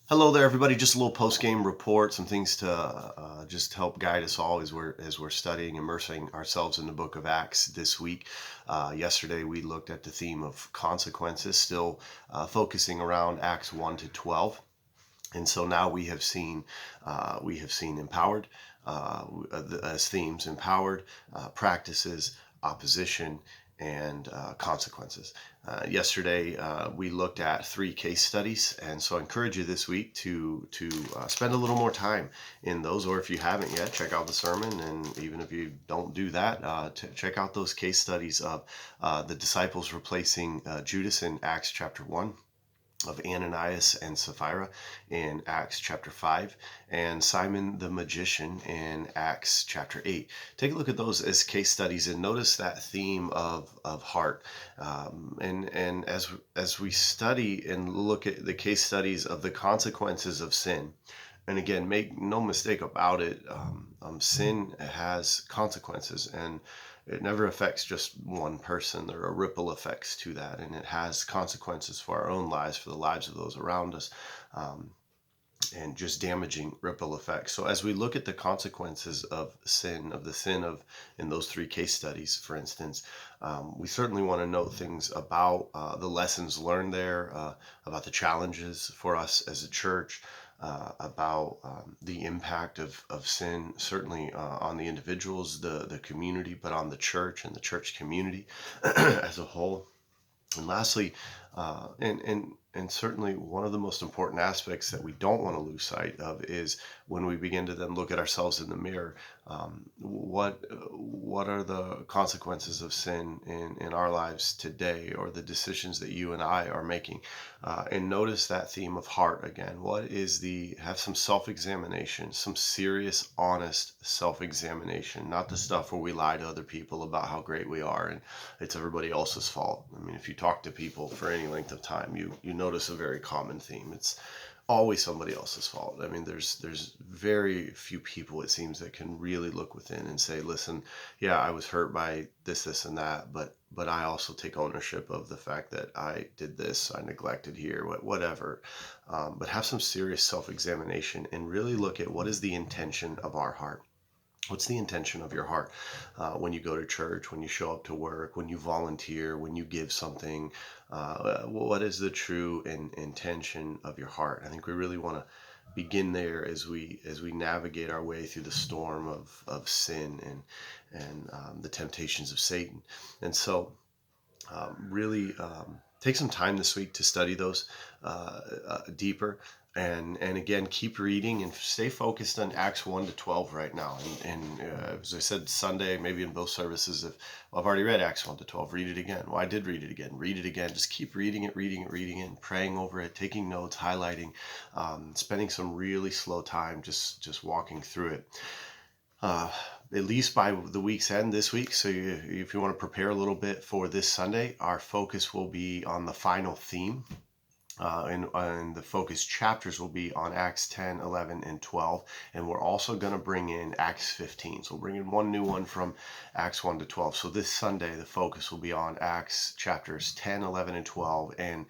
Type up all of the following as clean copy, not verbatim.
Hello there, everybody. Just a little post-game report, some things to just help guide us all as we're studying, immersing ourselves in the book of Acts this week. Yesterday, we looked at the theme of consequences, still focusing around Acts 1 to 12. And so now we have seen empowered as themes: empowered, practices, opposition, and consequences. Yesterday we looked at 3 case studies, and so I encourage you this week to spend a little more time in those. Or if you haven't yet, check out the sermon, and even if you don't do that, check out those case studies of the disciples replacing Judas in Acts chapter 1, of Ananias and Sapphira in Acts chapter 5, and Simon the magician in Acts chapter 8. Take a look at those as case studies and notice that theme of heart. And as we study and look at the case studies of the consequences of sin, and again, make no mistake about it, sin has consequences, and it never affects just one person. There are ripple effects to that, and it has consequences for our own lives, for the lives of those around us, um, and just damaging ripple effects. So as we look at the consequences of sin, in those 3 case studies, for instance, we certainly want to note things about the lessons learned there, about the challenges for us as a church, about the impact of sin, certainly on the individuals, the community, but on the church and the church community as a whole. And lastly, and certainly one of the most important aspects that we don't want to lose sight of is when we begin to then look at ourselves in the mirror. What are the consequences of sin in our lives today, or the decisions that you and I are making? And notice that theme of heart again. Have some self-examination, some serious, honest self-examination, not the stuff where we lie to other people about how great we are and it's everybody else's fault. I mean, if you talk to people for any length of time, you notice a very common theme. It's always somebody else's fault. I mean, there's very few people, it seems, that can really look within and say, listen, yeah, I was hurt by this and that, but I also take ownership of the fact that I did this, I neglected here, whatever. But have some serious self-examination and really look at what is the intention of our heart. What's the intention of your heart when you go to church, when you show up to work, when you volunteer, when you give something? What is the true intention of your heart? I think we really want to begin there as we navigate our way through the storm of sin and the temptations of Satan. And so, really take some time this week to study those deeper, and again, keep reading and stay focused on Acts 1 to 12 right now. And as I said Sunday, maybe in both services, I've already read Acts 1 to 12, read it again. Well, I did read it again. Just keep reading it, and praying over it, taking notes, highlighting, spending some really slow time just walking through it. At least by the week's end this week. So if you want to prepare a little bit for this Sunday, our focus will be on the final theme. And the focus chapters will be on Acts 10, 11, and 12. And we're also going to bring in Acts 15. So we'll bring in one new one from Acts 1 to 12. So this Sunday, the focus will be on Acts chapters 10, 11, and 12. And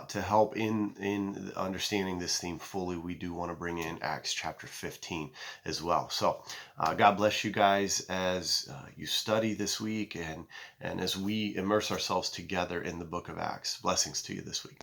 to help in understanding this theme fully, we do want to bring in Acts chapter 15 as well. So God bless you guys as you study this week and as we immerse ourselves together in the book of Acts. Blessings to you this week.